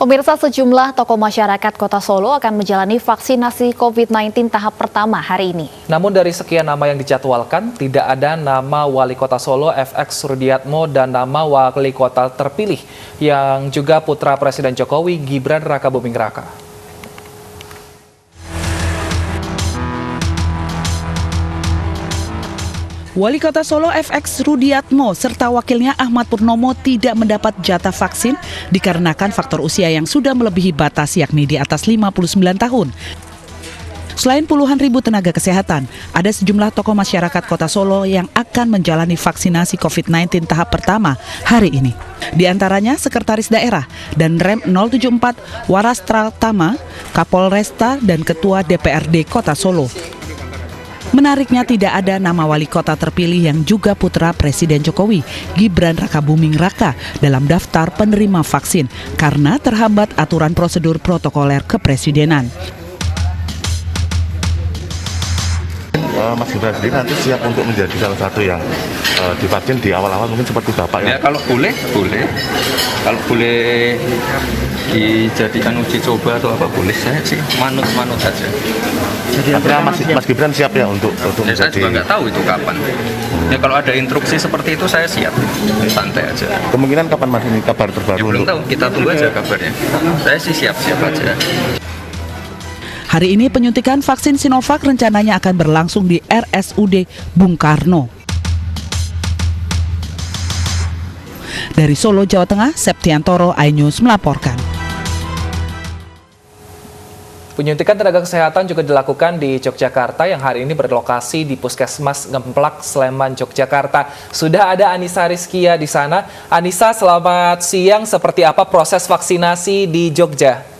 Pemirsa, sejumlah tokoh masyarakat Kota Solo akan menjalani vaksinasi COVID-19 tahap pertama hari ini. Namun dari sekian nama yang dijadwalkan, tidak ada nama Wali Kota Solo FX Rudiatmo dan nama Wali Kota terpilih yang juga putra Presiden Jokowi, Gibran Rakabuming Raka. Wali Kota Solo FX Rudiatmo serta wakilnya Ahmad Purnomo tidak mendapat jatah vaksin dikarenakan faktor usia yang sudah melebihi batas yakni di atas 59 tahun. Selain puluhan ribu tenaga kesehatan, ada sejumlah tokoh masyarakat Kota Solo yang akan menjalani vaksinasi COVID-19 tahap pertama hari ini. Di antaranya Sekretaris Daerah dan Rem 074 Waras Tratama, Kapolresta dan Ketua DPRD Kota Solo. Menariknya tidak ada nama wali kota terpilih yang juga putra Presiden Jokowi, Gibran Rakabuming Raka, dalam daftar penerima vaksin karena terhambat aturan prosedur protokoler kepresidenan. Mas Gibran sendiri nanti siap untuk menjadi salah satu yang divaksin di awal-awal mungkin seperti Bapak ya? Ya kalau boleh. Kalau boleh dijadikan uji coba atau apa boleh, saya sih manut saja. Jadi Mas Gibran siap ya untuk Ya, menjadi... saya juga nggak tahu itu kapan. Ya kalau ada instruksi seperti itu saya siap, santai aja. Kemungkinan kapan Mas ini kabar terbaru? Ya, belum tahu, kita tunggu aja kabarnya. Saya sih siap aja. Hari ini penyuntikan vaksin Sinovac rencananya akan berlangsung di RSUD Bung Karno. Dari Solo, Jawa Tengah, Septiantoro, iNews melaporkan. Penyuntikan tenaga kesehatan juga dilakukan di Yogyakarta yang hari ini berlokasi di Puskesmas Ngemplak, Sleman, Yogyakarta. Sudah ada Anissa Rizkia di sana. Anissa, selamat siang. Seperti apa proses vaksinasi di Jogja?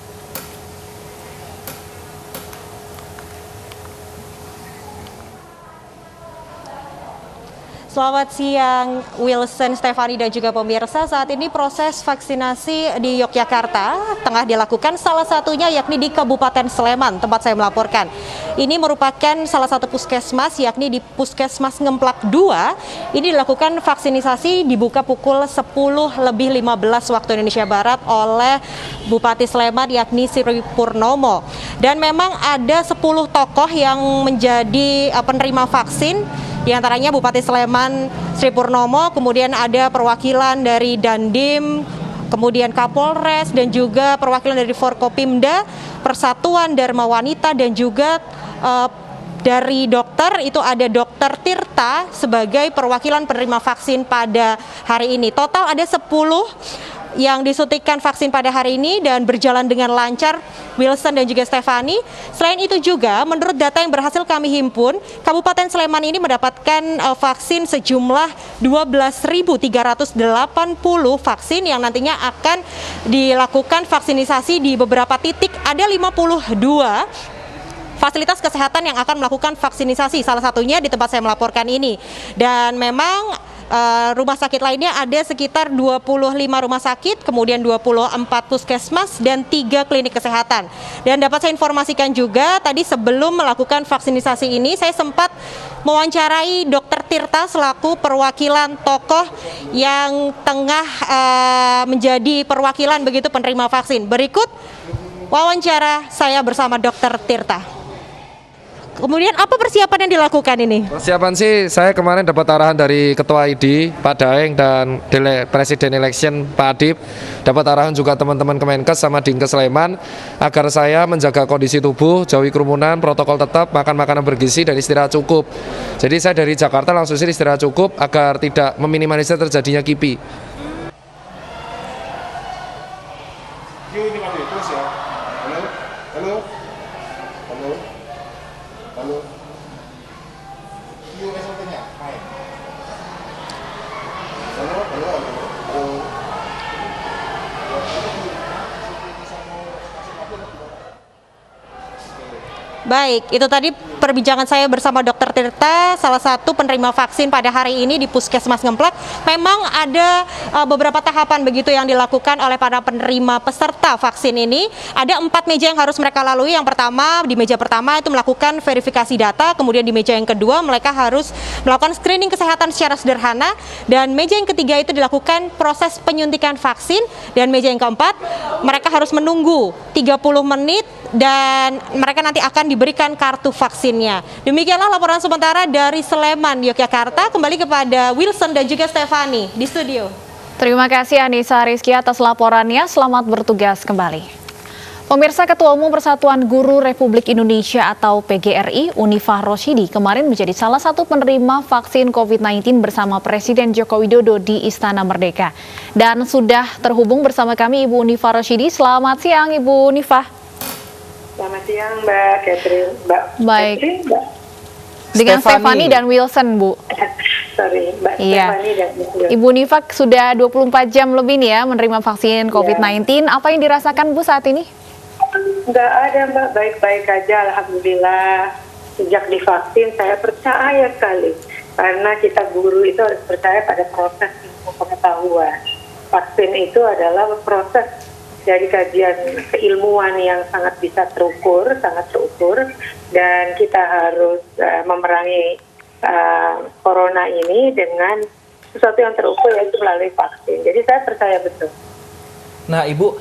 Selamat siang Wilson, Stefani dan juga pemirsa. Saat ini proses vaksinasi di Yogyakarta tengah dilakukan, salah satunya yakni di Kabupaten Sleman, tempat saya melaporkan. Ini merupakan salah satu puskesmas yakni di Puskesmas Ngemplak 2. Ini dilakukan vaksinasi dibuka pukul 10:15 waktu Indonesia Barat oleh Bupati Sleman yakni Sri Purnomo. Dan memang ada 10 tokoh yang menjadi penerima vaksin. Di antaranya Bupati Sleman Sri Purnomo, kemudian ada perwakilan dari Dandim, kemudian Kapolres dan juga perwakilan dari Forkopimda, Persatuan Dharma Wanita dan juga dari dokter itu ada Dr. Tirta sebagai perwakilan penerima vaksin pada hari ini. Total ada 10 yang disuntikan vaksin pada hari ini dan berjalan dengan lancar, Wilson dan juga Stefani. Selain itu juga, menurut data yang berhasil kami himpun, Kabupaten Sleman ini mendapatkan vaksin sejumlah 12.380 vaksin yang nantinya akan dilakukan vaksinisasi di beberapa titik. Ada 52 fasilitas kesehatan yang akan melakukan vaksinisasi, salah satunya di tempat saya melaporkan ini. Dan memang rumah sakit lainnya ada sekitar 25 rumah sakit, kemudian 24 puskesmas dan 3 klinik kesehatan. Dan dapat saya informasikan juga tadi sebelum melakukan vaksinisasi ini saya sempat mewawancarai Dr. Tirta selaku perwakilan tokoh yang tengah menjadi perwakilan begitu penerima vaksin. Berikut wawancara saya bersama Dr. Tirta. Kemudian apa persiapan yang dilakukan ini? Persiapan sih saya kemarin dapat arahan dari Ketua ID Pak Daeng dan Presiden Election Pak Adib. Dapat arahan juga teman-teman Kemenkes sama Dinkes Sleman agar saya menjaga kondisi tubuh, jauhi kerumunan, protokol tetap, makan makanan bergizi dan istirahat cukup. Jadi saya dari Jakarta langsung sini istirahat cukup agar tidak meminimalisir terjadinya KIPI. Baik, itu tadi perbincangan saya bersama Dr. Tirta, salah satu penerima vaksin pada hari ini di Puskesmas Ngemplak, memang ada beberapa tahapan begitu yang dilakukan oleh para penerima peserta vaksin ini. Ada 4 meja yang harus mereka lalui. Yang pertama, di meja pertama itu melakukan verifikasi data, kemudian di meja yang kedua mereka harus melakukan screening kesehatan secara sederhana, dan meja yang ketiga itu dilakukan proses penyuntikan vaksin, dan meja yang keempat mereka harus menunggu 30 menit dan mereka nanti akan diberikan kartu vaksinnya. Demikianlah laporan sementara dari Sleman, Yogyakarta. Kembali kepada Wilson dan juga Stefani di studio. Terima kasih Anissa Rizky atas laporannya. Selamat bertugas kembali. Pemirsa, Ketua Umum Persatuan Guru Republik Indonesia atau PGRI, Unifah Rosyidi, kemarin menjadi salah satu penerima vaksin COVID-19 bersama Presiden Joko Widodo di Istana Merdeka. Dan sudah terhubung bersama kami Ibu Unifah Rosyidi. Selamat siang Ibu Unifah. Selamat siang Mbak Catherine. Baik. Catherine, Mbak. Dengan Stefani dan Wilson, Bu. Sorry, Mbak Iya. Stefani dan Wilson. Ibu Unifah sudah 24 jam lebih nih ya menerima vaksin COVID-19. Apa yang dirasakan Bu saat ini? Nggak ada Mbak, baik-baik aja Alhamdulillah. Sejak divaksin saya percaya sekali. Karena kita guru itu harus percaya pada proses ilmu pengetahuan. Vaksin itu adalah proses dari kajian keilmuan yang sangat bisa terukur, dan kita harus memerangi corona ini dengan sesuatu yang terukur, yaitu melalui vaksin. Jadi saya percaya betul. Nah, Ibu,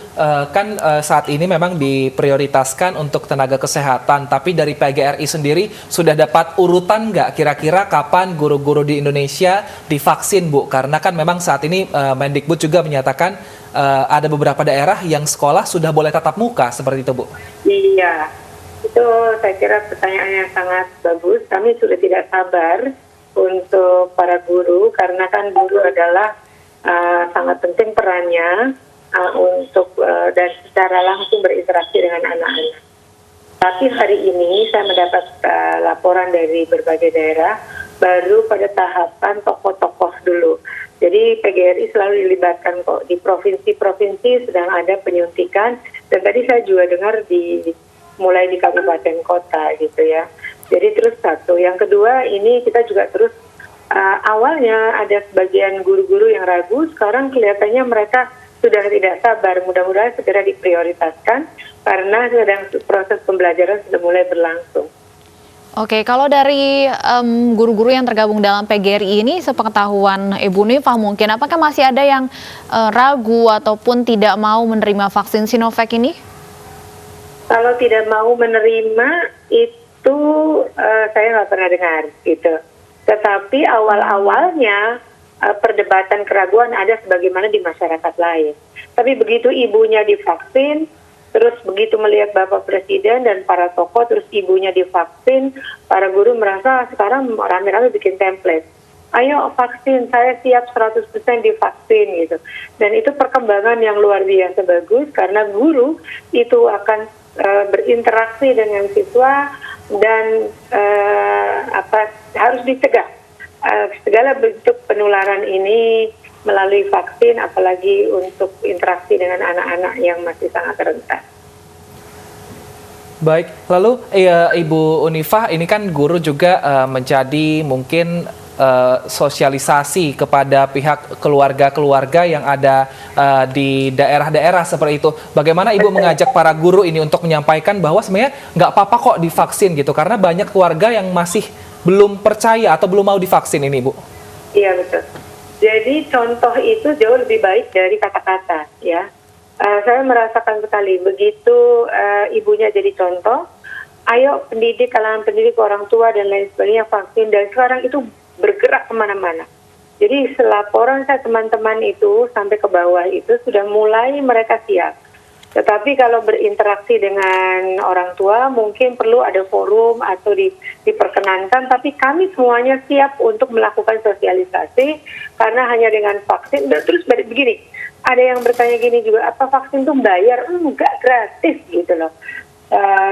kan saat ini memang diprioritaskan untuk tenaga kesehatan, tapi dari PGRI sendiri sudah dapat urutan nggak kira-kira kapan guru-guru di Indonesia divaksin, Bu? Karena kan memang saat ini Mendikbud juga menyatakan ada beberapa daerah yang sekolah sudah boleh tatap muka, seperti itu, Bu? Iya, itu saya kira pertanyaan yang sangat bagus. Kami sudah tidak sabar untuk para guru, karena kan guru adalah sangat penting perannya untuk dan secara langsung berinteraksi dengan anak-anak. Tapi hari ini saya mendapat laporan dari berbagai daerah, baru pada tahapan tokoh-tokoh dulu. Jadi PGRI selalu dilibatkan kok, di provinsi-provinsi sedang ada penyuntikan, dan tadi saya juga dengar mulai di kabupaten kota gitu ya. Jadi terus satu. Yang kedua, ini kita juga terus awalnya ada sebagian guru-guru yang ragu, sekarang kelihatannya mereka sudah tidak sabar, mudah-mudahan segera diprioritaskan karena sedang proses pembelajaran sudah mulai berlangsung. Oke, kalau dari guru-guru yang tergabung dalam PGRI ini, sepengetahuan Ibu Unifah mungkin, apakah masih ada yang ragu ataupun tidak mau menerima vaksin Sinovac ini? Kalau tidak mau menerima itu saya nggak pernah dengar gitu. Tetapi awal-awalnya perdebatan keraguan ada sebagaimana di masyarakat lain. Tapi begitu ibunya divaksin, terus begitu melihat Bapak Presiden dan para tokoh, terus ibunya divaksin, para guru merasa sekarang rame-rame bikin template. Ayo vaksin, saya siap 100% divaksin gitu. Dan itu perkembangan yang luar biasa bagus karena guru itu akan berinteraksi dengan siswa dan harus dicegah. Segala bentuk penularan ini melalui vaksin, apalagi untuk interaksi dengan anak-anak yang masih sangat rentan. Baik, lalu Ibu Unifah, ini kan guru juga menjadi mungkin sosialisasi kepada pihak keluarga-keluarga yang ada di daerah-daerah seperti itu. Bagaimana Ibu mengajak para guru ini untuk menyampaikan bahwa sebenarnya nggak apa-apa kok divaksin gitu, karena banyak keluarga yang masih belum percaya atau belum mau divaksin ini, Bu? Iya, betul. Jadi contoh itu jauh lebih baik dari kata-kata, ya. Saya merasakan sekali begitu ibunya jadi contoh, ayo pendidik, kalangan pendidik, orang tua dan lain sebagainya vaksin, dan sekarang itu bergerak kemana-mana. Jadi selaporan saya teman-teman itu sampai ke bawah itu sudah mulai mereka siap. Tetapi kalau berinteraksi dengan orang tua mungkin perlu ada forum atau diperkenankan, tapi kami semuanya siap untuk melakukan sosialisasi karena hanya dengan vaksin. Dan terus begini, ada yang bertanya gini juga, apa vaksin itu bayar? Enggak, gratis gitu loh.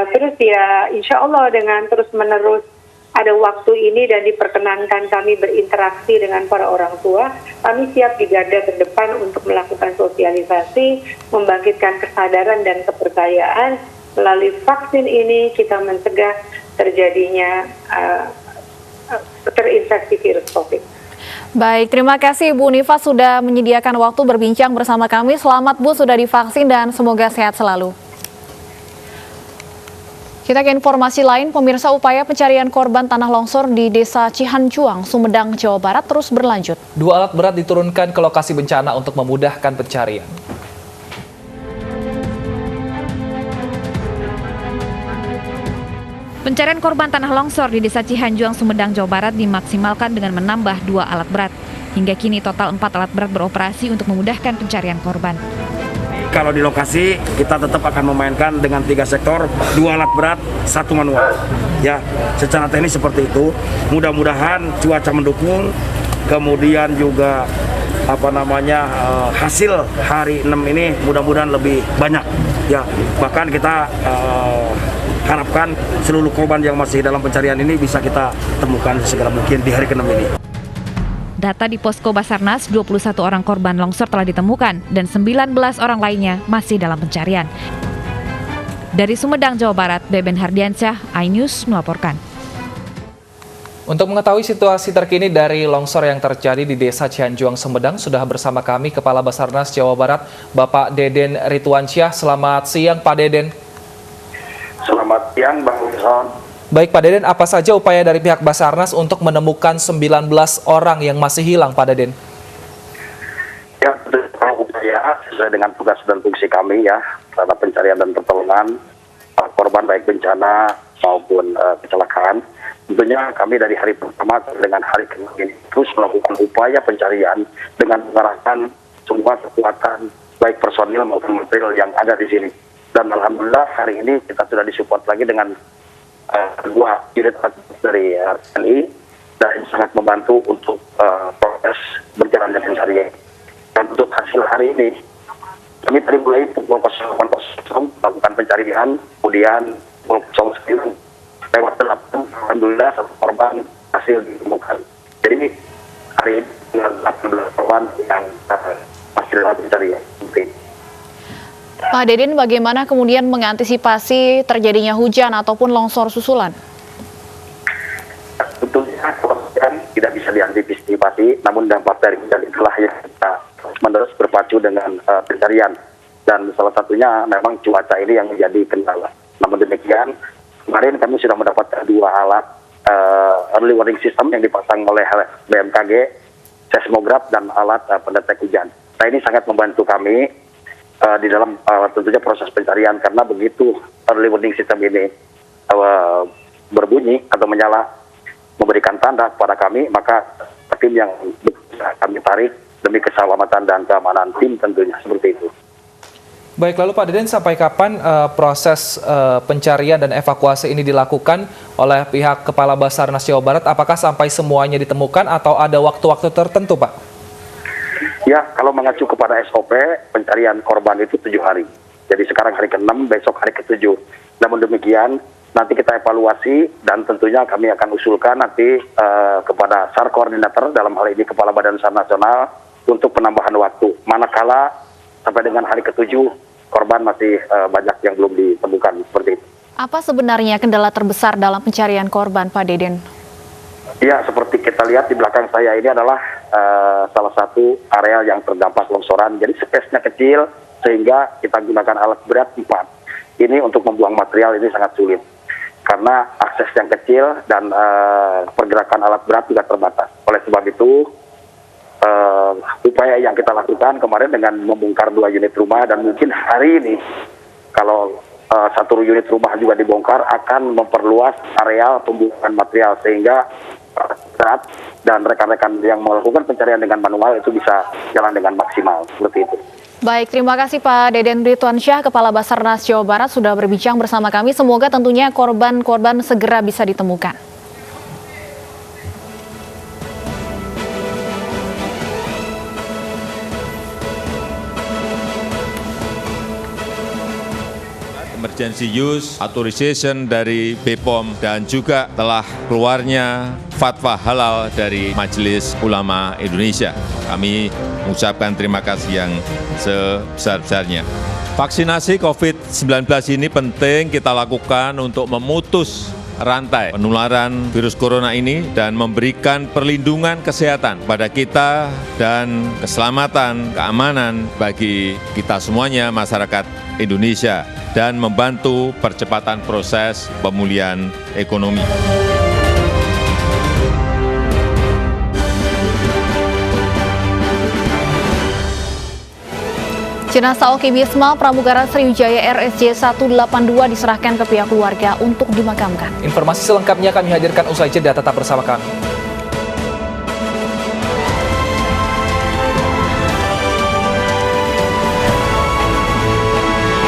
Terus ya insya Allah dengan terus-menerus ada waktu ini dan diperkenankan kami berinteraksi dengan para orang tua, kami siap di garda terdepan untuk melakukan sosialisasi, membangkitkan kesadaran dan kepercayaan. Melalui vaksin ini kita mencegah terjadinya terinfeksi virus COVID. Baik, terima kasih Bu Unifa sudah menyediakan waktu berbincang bersama kami. Selamat Bu sudah divaksin dan semoga sehat selalu. Kita ke informasi lain, pemirsa, upaya pencarian korban tanah longsor di Desa Cihanjuang, Sumedang, Jawa Barat terus berlanjut. 2 alat berat diturunkan ke lokasi bencana untuk memudahkan pencarian. Pencarian korban tanah longsor di Desa Cihanjuang, Sumedang, Jawa Barat dimaksimalkan dengan menambah 2 alat berat. Hingga kini total 4 alat berat beroperasi untuk memudahkan pencarian korban. Kalau di lokasi kita tetap akan memainkan dengan 3 sektor, 2 alat berat, 1 manual. Ya, secara teknis seperti itu. Mudah-mudahan cuaca mendukung, kemudian juga hasil hari 6 ini mudah-mudahan lebih banyak. Ya, bahkan kita harapkan seluruh korban yang masih dalam pencarian ini bisa kita temukan segera mungkin di hari ke-6 ini. Data di Posko Basarnas, 21 orang korban longsor telah ditemukan dan 19 orang lainnya masih dalam pencarian. Dari Sumedang, Jawa Barat, Beben Hardiansyah, iNews melaporkan. Untuk mengetahui situasi terkini dari longsor yang terjadi di Desa Cihanjuang, Sumedang, sudah bersama kami Kepala Basarnas Jawa Barat, Bapak Deden Rituansyah. Selamat siang, Pak Deden. Selamat siang, Bang Wilson. Baik, Pak Deden, apa saja upaya dari pihak Basarnas untuk menemukan 19 orang yang masih hilang, Pak Deden? Ya, upaya sesuai dengan tugas dan fungsi kami ya, terhadap pencarian dan pertolongan korban baik bencana maupun kecelakaan. Tentunya kami dari hari pertama dengan hari ke-6 ini terus melakukan upaya pencarian dengan mengerahkan semua kekuatan baik personil maupun material yang ada di sini. Dan alhamdulillah hari ini kita sudah disupport lagi dengan 2 unit dari TNI dan sangat membantu untuk proses berjalannya pencarian. Dan untuk hasil hari ini, kami tadi mulai pukul 08.00 melakukan pencarian, kemudian pukul 09 lewat 8, alhamdulillah 1 korban hasil ditemukan. Jadi hari ini dengan 18 korban yang masih dalam pencarian. Pak Deden, bagaimana kemudian mengantisipasi terjadinya hujan ataupun longsor susulan? Tentunya hujan tidak bisa diantisipasi, namun dampak dari hujan itulah yang kita menerus berpacu dengan pencarian. Dan salah satunya memang cuaca ini yang menjadi kendala. Namun demikian, kemarin kami sudah mendapatkan 2 alat early warning system yang dipasang oleh BMKG, seismograf dan alat pendetek hujan. Nah, ini sangat membantu kami di dalam tentunya proses pencarian, karena begitu early warning system ini berbunyi atau menyala memberikan tanda kepada kami, maka tim yang bisa kami tarik demi keselamatan dan keamanan tim tentunya seperti itu. Baik, lalu Pak Deden, sampai kapan proses pencarian dan evakuasi ini dilakukan oleh pihak Kepala Basarnas Jawa Barat? Apakah sampai semuanya ditemukan atau ada waktu-waktu tertentu, Pak? Ya, kalau mengacu kepada SOP, pencarian korban itu 7 hari. Jadi sekarang hari ke-6, besok hari ke-7. Namun demikian, nanti kita evaluasi dan tentunya kami akan usulkan nanti kepada SAR Koordinator, dalam hal ini Kepala Badan SAR Nasional, untuk penambahan waktu. Manakala sampai dengan hari ke-7, korban masih banyak yang belum ditemukan, seperti itu. Apa sebenarnya kendala terbesar dalam pencarian korban, Pak Deden? Ya, seperti kita lihat di belakang saya ini adalah salah satu area yang terdampak longsoran. Jadi space-nya kecil sehingga kita gunakan alat berat 4. Ini untuk membuang material ini sangat sulit. Karena akses yang kecil dan pergerakan alat berat juga terbatas. Oleh sebab itu, upaya yang kita lakukan kemarin dengan membongkar 2 unit rumah, dan mungkin hari ini kalau 1 unit rumah juga dibongkar akan memperluas areal pembuangan material sehingga berat dan rekan-rekan yang melakukan pencarian dengan manual itu bisa jalan dengan maksimal, seperti itu. Baik, terima kasih Pak Deden Rituansyah, Kepala Basarnas Jawa Barat sudah berbincang bersama kami. Semoga tentunya korban-korban segera bisa ditemukan. Emergency use authorization dari BPOM dan juga telah keluarnya fatwa halal dari Majelis Ulama Indonesia. Kami mengucapkan terima kasih yang sebesar-besarnya. Vaksinasi COVID-19 ini penting kita lakukan untuk memutus rantai penularan virus corona ini dan memberikan perlindungan kesehatan pada kita dan keselamatan, keamanan bagi kita semuanya, masyarakat Indonesia, dan membantu percepatan proses pemulihan ekonomi. Jenazah Oki Bisma pramugara Sriwijaya RSJ 182 diserahkan ke pihak keluarga untuk dimakamkan. Informasi selengkapnya kami hadirkan usai jeda, tetap bersama kami.